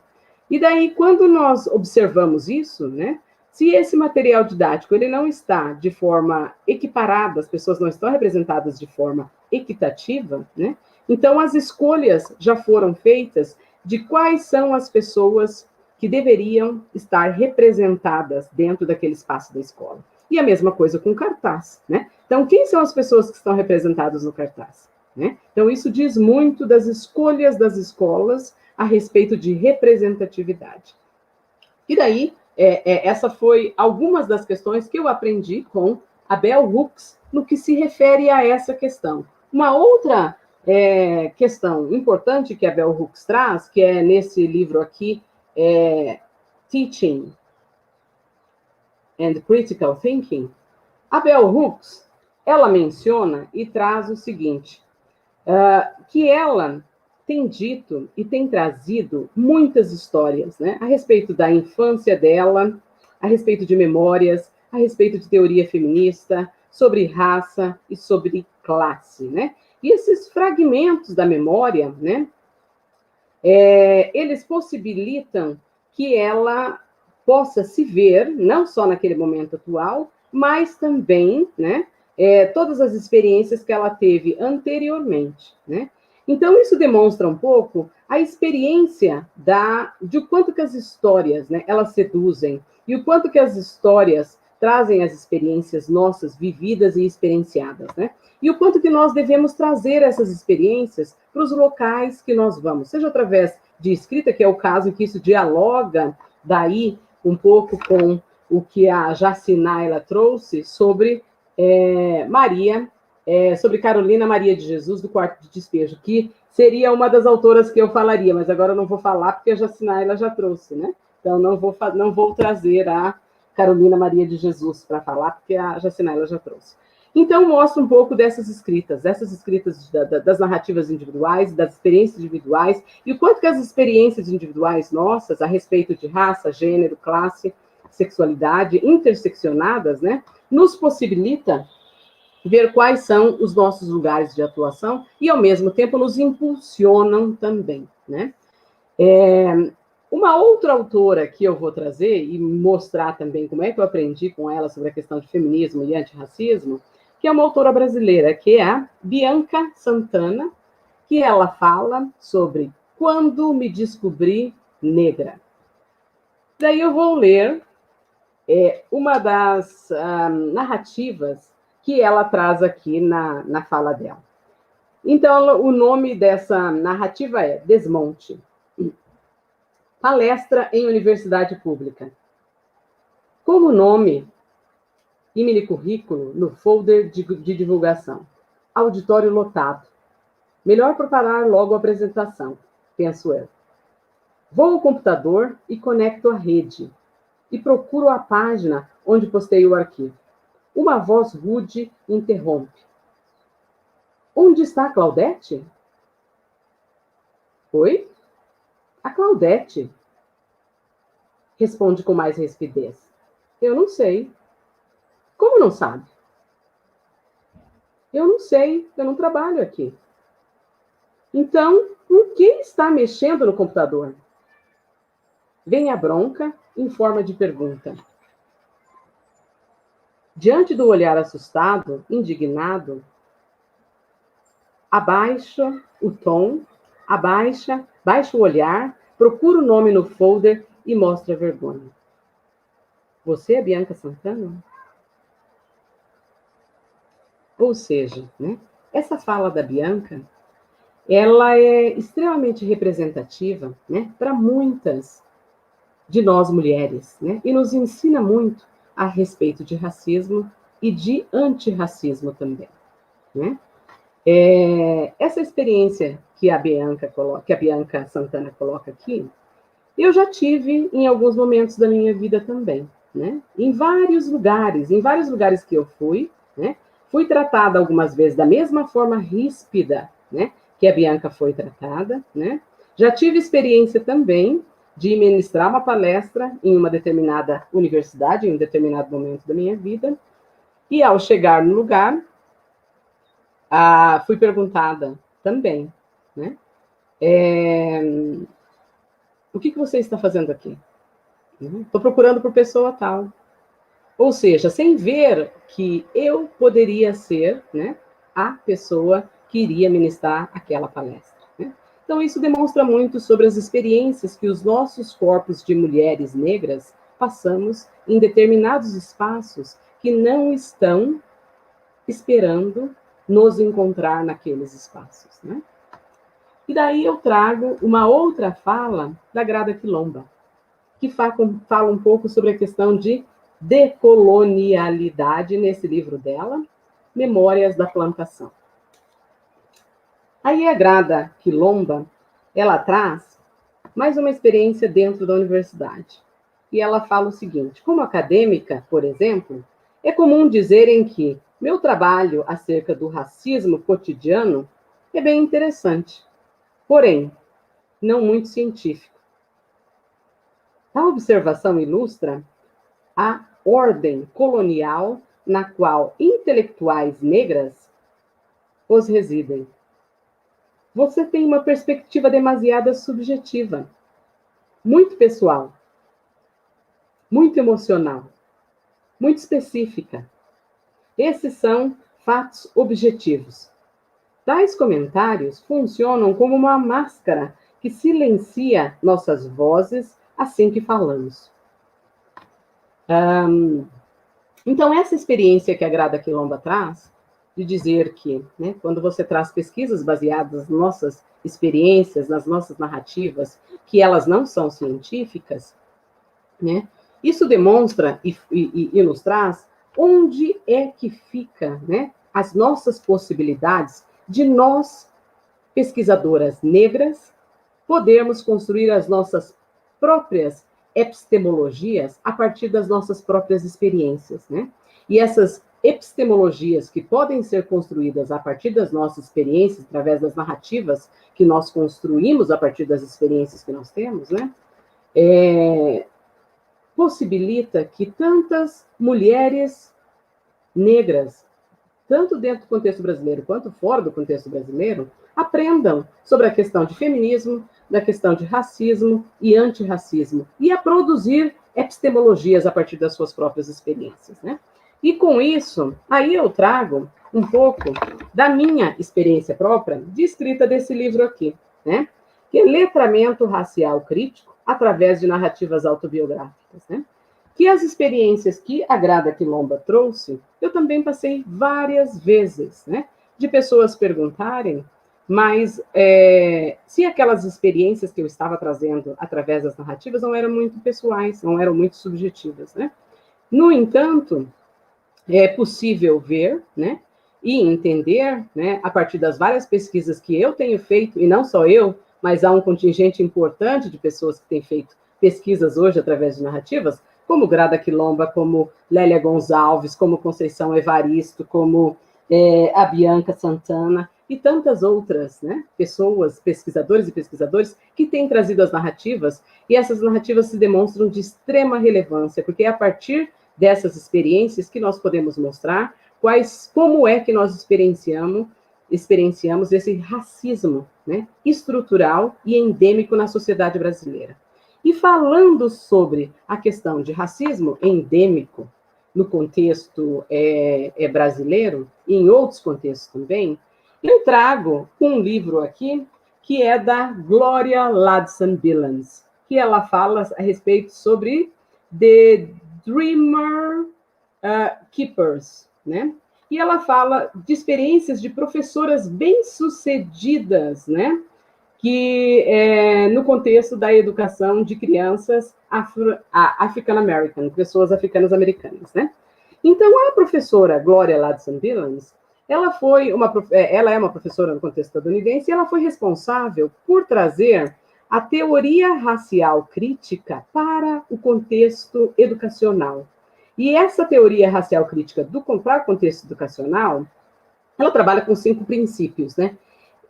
E daí, quando nós observamos isso, né, se esse material didático ele não está de forma equiparada, as pessoas não estão representadas de forma equitativa, né, então as escolhas já foram feitas de quais são as pessoas que deveriam estar representadas dentro daquele espaço da escola. E a mesma coisa com o cartaz, né? Então, quem são as pessoas que estão representadas no cartaz? Né? Então, isso diz muito das escolhas das escolas a respeito de representatividade. E daí, essa foi algumas das questões que eu aprendi com a Bell Hooks no que se refere a essa questão. Uma outra questão importante que a Bell Hooks traz, que é nesse livro aqui, Teaching and Critical Thinking, a Bell Hooks, ela menciona e traz o seguinte, que ela tem dito e tem trazido muitas histórias, né, a respeito da infância dela, a respeito de memórias, a respeito de teoria feminista, sobre raça e sobre classe, né? E esses fragmentos da memória, né, eles possibilitam que ela possa se ver, não só naquele momento atual, mas também, né, todas as experiências que ela teve anteriormente, né? Então, isso demonstra um pouco a experiência de o quanto que as histórias, né, elas seduzem, e o quanto que as histórias trazem as experiências nossas, vividas e experienciadas, né? E o quanto que nós devemos trazer essas experiências para os locais que nós vamos, seja através de escrita, que é o caso em que isso dialoga daí um pouco com o que a Jacinaila trouxe sobre sobre Carolina Maria de Jesus, do Quarto de Despejo, que seria uma das autoras que eu falaria, mas agora eu não vou falar porque a Jacinaila já trouxe, né? Então, não vou trazer a Carolina Maria de Jesus para falar, porque a Jacinaila já trouxe. Então, mostra um pouco dessas escritas das narrativas individuais, das experiências individuais, e o quanto que as experiências individuais nossas, a respeito de raça, gênero, classe, sexualidade, interseccionadas, né, nos possibilita ver quais são os nossos lugares de atuação e, ao mesmo tempo, nos impulsionam também, né? Uma outra autora que eu vou trazer e mostrar também como é que eu aprendi com ela sobre a questão de feminismo e antirracismo, que é uma autora brasileira, que é a Bianca Santana, que ela fala sobre Quando Me Descobri Negra. Daí eu vou ler uma das narrativas que ela traz aqui na fala dela. Então, o nome dessa narrativa é Desmonte. Palestra em universidade pública. Como nome e mini currículo no folder de divulgação. Auditório lotado. Melhor preparar logo a apresentação, penso eu. Vou ao computador e conecto a rede. E procuro a página onde postei o arquivo. Uma voz rude interrompe. Onde está a Claudete? Oi? A Claudete. Responde com mais rispidez. Eu não sei. Como não sabe? Eu não sei, eu não trabalho aqui. Então, com quem está mexendo no computador? Vem a bronca em forma de pergunta. Diante do olhar assustado, indignado, abaixa o tom, baixa o olhar, procura o nome no folder e mostra a vergonha. Você é Bianca Santana? Ou seja, né, essa fala da Bianca, ela é extremamente representativa, né, para muitas de nós mulheres, né, e nos ensina muito a respeito de racismo e de antirracismo também, né? Essa experiência que a Bianca Santana coloca aqui, eu já tive em alguns momentos da minha vida também, né? Em vários lugares que eu fui, né? Fui tratada algumas vezes da mesma forma ríspida, né? Que a Bianca foi tratada, né? Já tive experiência também de ministrar uma palestra em uma determinada universidade, em um determinado momento da minha vida, e ao chegar no lugar, fui perguntada também, né? O que você está fazendo aqui? Estou procurando por pessoa tal. Ou seja, sem ver que eu poderia ser, né, a pessoa que iria ministrar aquela palestra, né? Então, isso demonstra muito sobre as experiências que os nossos corpos de mulheres negras passamos em determinados espaços que não estão esperando nos encontrar naqueles espaços, né? E daí eu trago uma outra fala da Grada Quilomba, que fala um pouco sobre a questão de decolonialidade nesse livro dela, Memórias da Plantação. Aí a Grada Quilomba, ela traz mais uma experiência dentro da universidade. E ela fala o seguinte: como acadêmica, por exemplo, é comum dizerem que meu trabalho acerca do racismo cotidiano é bem interessante, porém, não muito científico. A observação ilustra a ordem colonial na qual intelectuais negras os residem. Você tem uma perspectiva demasiado subjetiva, muito pessoal, muito emocional, muito específica. Esses são fatos objetivos. Tais comentários funcionam como uma máscara que silencia nossas vozes assim que falamos. Então, essa experiência que a Grada Quilomba traz, de dizer que, né, quando você traz pesquisas baseadas nas nossas experiências, nas nossas narrativas, que elas não são científicas, né, isso demonstra e nos traz onde é que fica, né, as nossas possibilidades de nós, pesquisadoras negras, podermos construir as nossas próprias epistemologias a partir das nossas próprias experiências, né? E essas epistemologias que podem ser construídas a partir das nossas experiências, através das narrativas que nós construímos a partir das experiências que nós temos, né? Possibilita que tantas mulheres negras, tanto dentro do contexto brasileiro quanto fora do contexto brasileiro, aprendam sobre a questão de feminismo, da questão de racismo e antirracismo, e a produzir epistemologias a partir das suas próprias experiências, né? E com isso, aí eu trago um pouco da minha experiência própria de escrita desse livro aqui, né? Que é Letramento Racial Crítico através de narrativas autobiográficas, né? que as experiências que a Grada Quilomba trouxe, eu também passei várias vezes, né? De pessoas perguntarem, mas se aquelas experiências que eu estava trazendo através das narrativas não eram muito pessoais, não eram muito subjetivas, né? No entanto, é possível ver, né, e entender, né, a partir das várias pesquisas que eu tenho feito, e não só eu, mas há um contingente importante de pessoas que têm feito pesquisas hoje através de narrativas, como Grada Quilomba, como Lélia Gonçalves, como Conceição Evaristo, como a Bianca Santana, e tantas outras, né, pessoas, pesquisadores e pesquisadores, que têm trazido as narrativas, e essas narrativas se demonstram de extrema relevância, porque é a partir dessas experiências que nós podemos mostrar como é que nós experienciamos esse racismo, né, estrutural e endêmico na sociedade brasileira. E falando sobre a questão de racismo endêmico no contexto brasileiro, e em outros contextos também, eu trago um livro aqui que é da Gloria Ladson-Billings, que ela fala a respeito sobre The Dreamer Keepers, né? E ela fala de experiências de professoras bem-sucedidas, né? Que no contexto da educação de crianças African-American, pessoas africanas-americanas, né? Então, a professora Gloria Ladson-Billings, ela é uma professora no contexto estadunidense, e ela foi responsável por trazer a teoria racial crítica para o contexto educacional. E essa teoria racial crítica para o contexto educacional, ela trabalha com 5 princípios, né?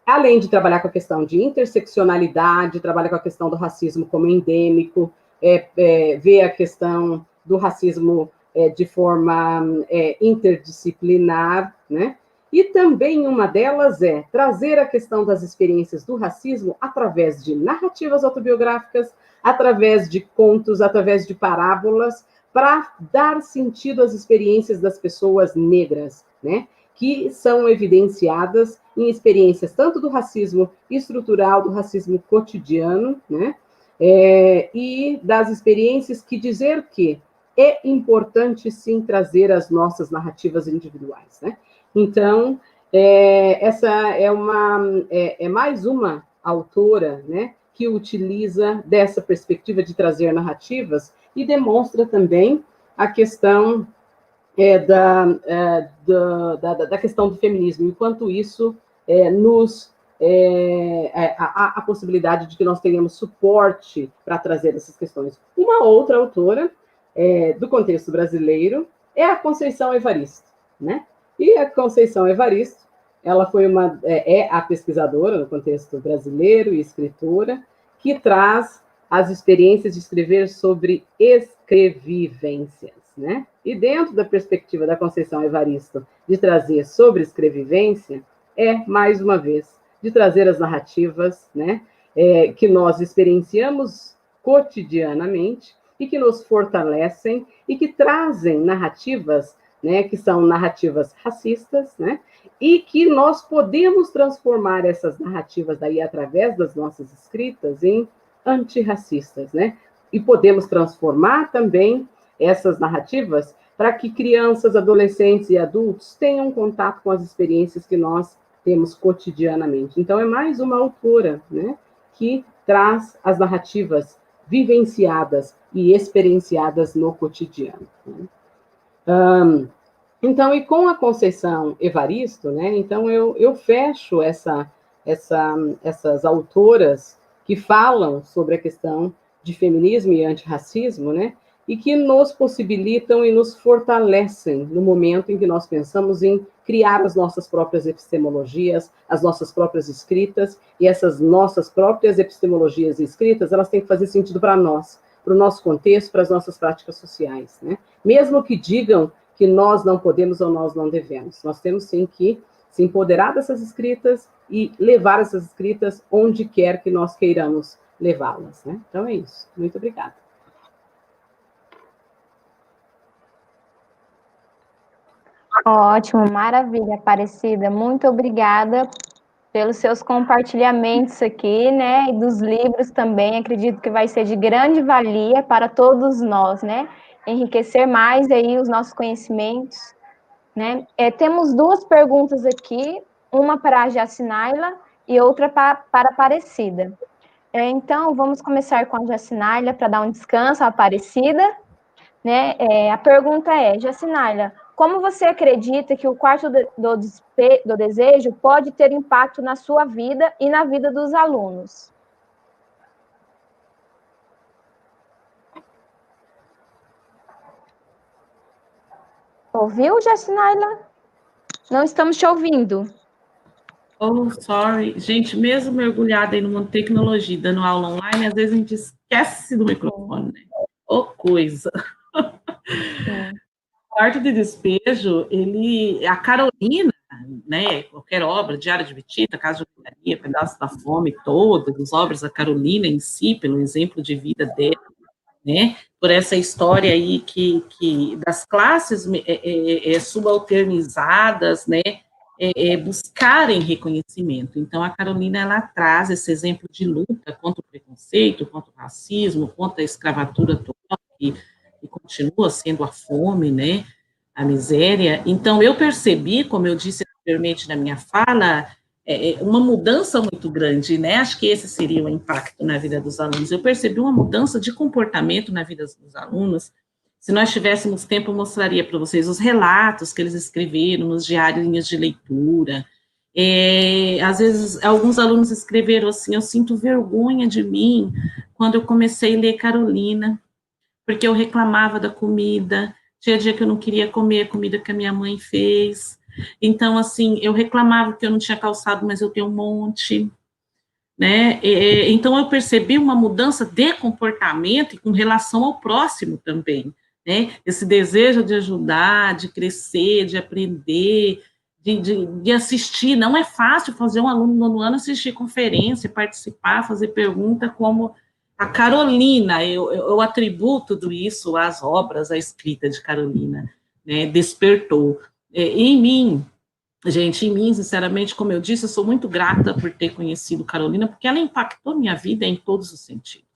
Além de trabalhar com a questão de interseccionalidade, trabalha com a questão do racismo como endêmico, vê a questão do racismo de forma interdisciplinar, né? E também uma delas é trazer a questão das experiências do racismo através de narrativas autobiográficas, através de contos, através de parábolas, para dar sentido às experiências das pessoas negras, né? Que são evidenciadas em experiências tanto do racismo estrutural, do racismo cotidiano, né? E das experiências que dizer que é importante, sim, trazer as nossas narrativas individuais, né? Então, essa é mais uma autora, né, que utiliza dessa perspectiva de trazer narrativas e demonstra também a questão da questão do feminismo, enquanto isso a possibilidade de que nós tenhamos suporte para trazer essas questões. Uma outra autora do contexto brasileiro é a Conceição Evaristo, né? E a Conceição Evaristo, ela foi a pesquisadora no contexto brasileiro e escritora, que traz as experiências de escrever sobre escrevivências, né? E dentro da perspectiva da Conceição Evaristo de trazer sobre escrevivência, mais uma vez, de trazer as narrativas, né, que nós experienciamos cotidianamente e que nos fortalecem e que trazem narrativas, né, que são narrativas racistas, né, e que nós podemos transformar essas narrativas daí através das nossas escritas em antirracistas, né, e podemos transformar também essas narrativas para que crianças, adolescentes e adultos tenham contato com as experiências que nós temos cotidianamente. Então, é mais uma autora, né, que traz as narrativas vivenciadas e experienciadas no cotidiano. Né? Então, e com a Conceição Evaristo, né, então eu fecho essas autoras que falam sobre a questão de feminismo e antirracismo, né, e que nos possibilitam e nos fortalecem no momento em que nós pensamos em criar as nossas próprias epistemologias, as nossas próprias escritas, e essas nossas próprias epistemologias e escritas, elas têm que fazer sentido para nós, para o nosso contexto, para as nossas práticas sociais, né? Mesmo que digam que nós não podemos ou nós não devemos, nós temos sim que se empoderar dessas escritas e levar essas escritas onde quer que nós queiramos levá-las, né? Então é isso. Muito obrigada. Ótimo, maravilha, Aparecida. Muito obrigada pelos seus compartilhamentos aqui, né? E dos livros também. Acredito que vai ser de grande valia para todos nós, né? enriquecer mais aí os nossos conhecimentos, né? Temos duas perguntas aqui, uma para a Jacinaila e outra para a Aparecida. Então, vamos começar com a Jacinaila para dar um descanso à Aparecida, né? A pergunta é, Jacinaila, como você acredita que o quarto do desejo pode ter impacto na sua vida e na vida dos alunos? Ouviu, Jacinaila? Não estamos te ouvindo. Oh, sorry. Gente, mesmo mergulhada aí no mundo de tecnologia, dando aula online, às vezes a gente esquece do microfone, né? Oh, coisa. O quarto de despejo, a Carolina, né, qualquer obra, Diário de Betita, Casa de Alvenaria, Pedaço da Fome, todas as obras da Carolina em si, pelo exemplo de vida dela, né, por essa história aí que das classes subalternizadas, né, buscarem reconhecimento. Então, a Carolina, ela traz esse exemplo de luta contra o preconceito, contra o racismo, contra a escravatura total, que continua sendo a fome, né, a miséria. Então, eu percebi, como eu disse anteriormente na minha fala, uma mudança muito grande, né? Acho que esse seria o impacto na vida dos alunos. Eu percebi uma mudança de comportamento na vida dos alunos. Se nós tivéssemos tempo, eu mostraria para vocês os relatos que eles escreveram nos diários de leitura. Às vezes, alguns alunos escreveram assim: eu sinto vergonha de mim quando eu comecei a ler Carolina, porque eu reclamava da comida, tinha dia que eu não queria comer a comida que a minha mãe fez. Então, assim, eu reclamava que eu não tinha calçado, mas eu tenho um monte, né? Então, eu percebi uma mudança de comportamento e com relação ao próximo também, né? Esse desejo de ajudar, de crescer, de aprender, de assistir. Não é fácil fazer um aluno no ano assistir conferência, participar, fazer pergunta como a Carolina. Eu atribuo tudo isso às obras, à escrita de Carolina, né? Despertou. Em mim, gente, sinceramente, como eu disse, eu sou muito grata por ter conhecido Carolina, porque ela impactou minha vida em todos os sentidos.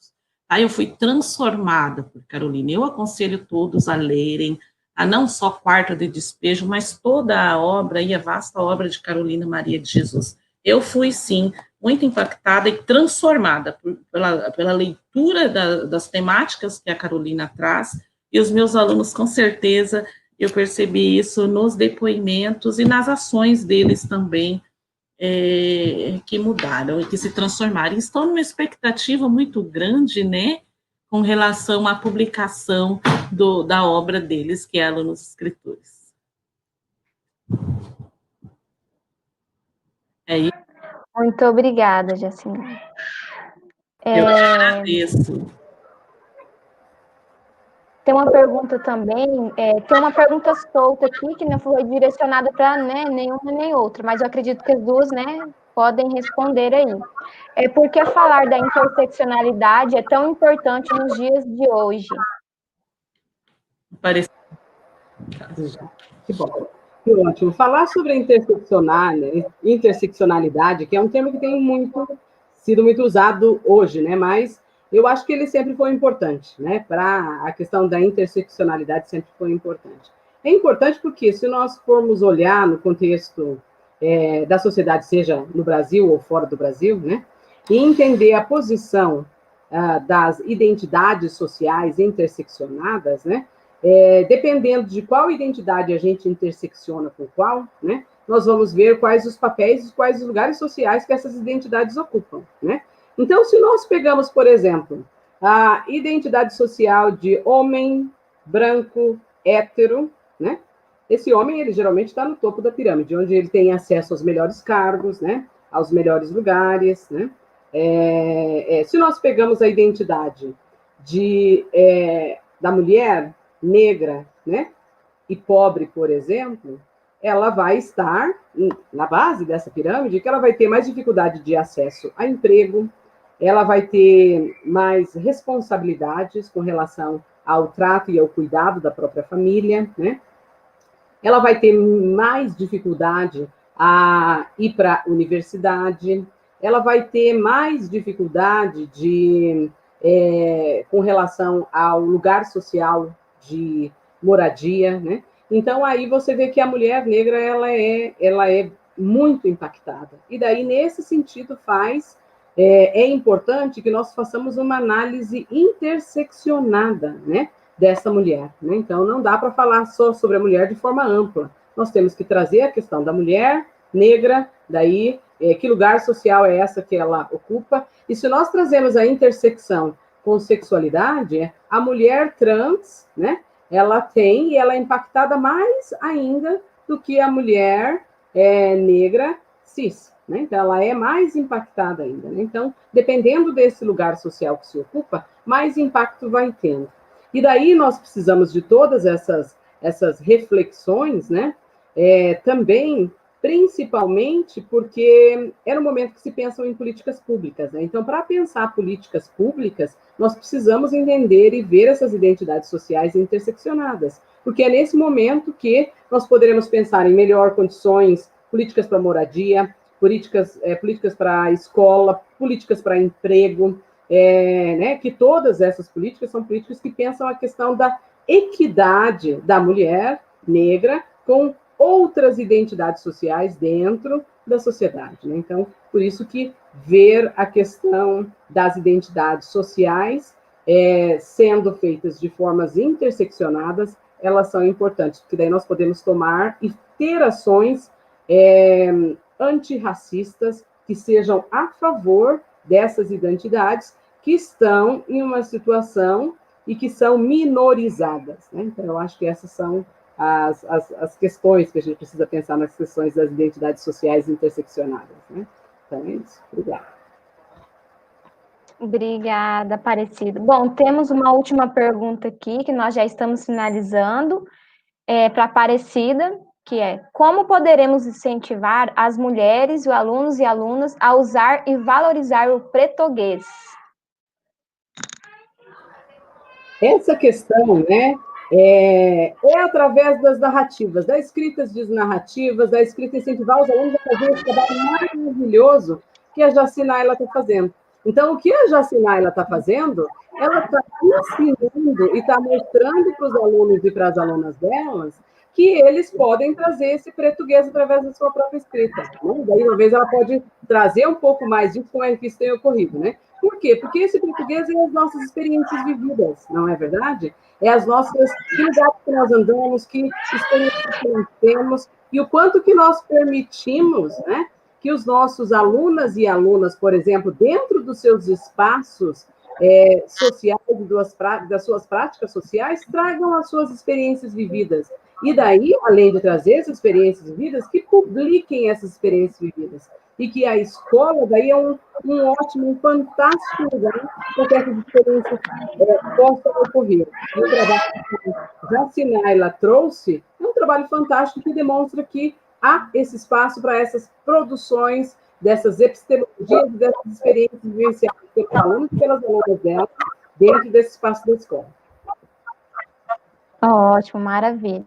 Aí eu fui transformada por Carolina. Eu aconselho todos a lerem, a não só Quarto de Despejo, mas toda a obra e a vasta obra de Carolina Maria de Jesus. Eu fui, sim, muito impactada e transformada pela leitura das temáticas que a Carolina traz, e os meus alunos, com certeza, eu percebi isso nos depoimentos e nas ações deles também, que mudaram e que se transformaram. E estão numa expectativa muito grande, né, com relação à publicação da obra deles, que é Alunos Escritores. É isso. Muito obrigada, Jacina. Eu te agradeço. Tem uma pergunta também, tem uma pergunta solta aqui, que não foi direcionada para, né, nenhuma nem outra, mas eu acredito que as duas, né, podem responder aí. Por que falar da interseccionalidade é tão importante nos dias de hoje? Parece... Que bom. Que ótimo. Falar sobre a interseccionalidade, que é um termo que tem sido muito usado hoje, né? Mas eu acho que ele sempre foi importante, né? Para a questão da interseccionalidade sempre foi importante. É importante porque, se nós formos olhar no contexto da sociedade, seja no Brasil ou fora do Brasil, né? E entender a posição das identidades sociais interseccionadas, né? Dependendo de qual identidade a gente intersecciona com qual, né, nós vamos ver quais os papéis e quais os lugares sociais que essas identidades ocupam, né? Então, se nós pegamos, por exemplo, a identidade social de homem branco hétero, né? Esse homem, ele geralmente está no topo da pirâmide, onde ele tem acesso aos melhores cargos, né? Aos melhores lugares, né? Se nós pegamos a identidade da mulher negra, né, e pobre, por exemplo, ela vai estar na base dessa pirâmide, que ela vai ter mais dificuldade de acesso a emprego, ela vai ter mais responsabilidades com relação ao trato e ao cuidado da própria família, né? Ela vai ter mais dificuldade a ir para a universidade, ela vai ter mais dificuldade com relação ao lugar social de moradia, né? Então, aí você vê que a mulher negra, ela é muito impactada. E daí, nesse sentido, é importante que nós façamos uma análise interseccionada, né, dessa mulher, né? Então, não dá para falar só sobre a mulher de forma ampla. Nós temos que trazer a questão da mulher negra, daí, que lugar social é essa que ela ocupa? E se nós trazemos a intersecção com sexualidade, a mulher trans, né, ela é impactada mais ainda do que a mulher negra cis, né? Então, ela é mais impactada ainda, né? Então, dependendo desse lugar social que se ocupa, mais impacto vai tendo. E daí nós precisamos de todas essas reflexões, né? Também, principalmente porque é no momento que se pensam em políticas públicas, né? Então, para pensar políticas públicas, nós precisamos entender e ver essas identidades sociais interseccionadas, porque é nesse momento que nós poderemos pensar em melhor condições, políticas para moradia, políticas para a escola, políticas para emprego, né, que todas essas políticas são políticas que pensam a questão da equidade da mulher negra com outras identidades sociais dentro da sociedade, né? Então, por isso que ver a questão das identidades sociais sendo feitas de formas interseccionadas, elas são importantes, porque daí nós podemos tomar e ter ações antirracistas que sejam a favor dessas identidades que estão em uma situação e que são minorizadas, né? Então, eu acho que essas são as questões que a gente precisa pensar nas questões das identidades sociais interseccionadas, né? Então, é isso. Obrigada. Obrigada, Aparecida. Bom, temos uma última pergunta aqui, que nós já estamos finalizando, para Aparecida, que é: como poderemos incentivar as mulheres, os alunos e alunas a usar e valorizar o português? Essa questão, né, através das narrativas, da escrita de narrativas, da escrita incentivar os alunos a fazer esse trabalho maravilhoso que a Jacinaila está fazendo. Então, o que a Jacinaila está fazendo, ela está ensinando e está mostrando para os alunos e para as alunas delas que eles podem trazer esse português através da sua própria escrita, né? Daí, uma vez, ela pode trazer um pouco mais disso, como é que isso tem ocorrido, né? Por quê? Porque esse português é as nossas experiências vividas, não é verdade? É as nossas, que lugares que nós andamos, que experiências que nós temos, e o quanto que nós permitimos, né, que os nossos alunas e alunas, por exemplo, dentro dos seus espaços sociais, das suas práticas sociais, tragam as suas experiências vividas. E daí, além de trazer essas experiências vividas, que publiquem essas experiências vividas. E que a escola, daí, é um ótimo, um fantástico lugar para que essas experiências possam ocorrer. E o trabalho que a Jacinaila trouxe é um trabalho fantástico que demonstra que há esse espaço para essas produções, dessas epistemologias, dessas experiências vivenciadas pelos alunos e pelas alunas dela, dentro desse espaço da escola. Ótimo, maravilha.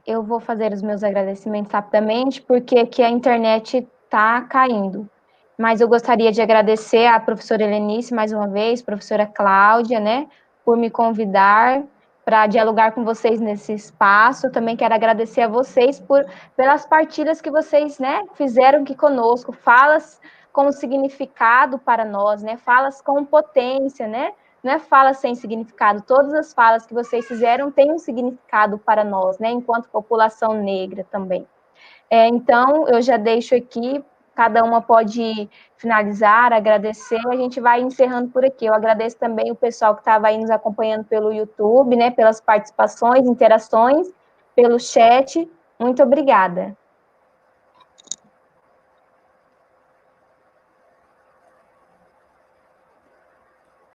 Eu vou fazer os meus agradecimentos rapidamente, porque aqui a internet está caindo. Mas eu gostaria de agradecer à professora Helenice, mais uma vez, professora Cláudia, né, por me convidar para dialogar com vocês nesse espaço. Eu também quero agradecer a vocês pelas partilhas que vocês, né, fizeram aqui conosco, falas com significado para nós, né, falas com potência, né, não é fala sem significado, todas as falas que vocês fizeram têm um significado para nós, né, enquanto população negra também. Então, eu já deixo aqui, cada uma pode finalizar, agradecer, a gente vai encerrando por aqui. Eu agradeço também o pessoal que estava aí nos acompanhando pelo YouTube, né, pelas participações, interações, pelo chat. Muito obrigada.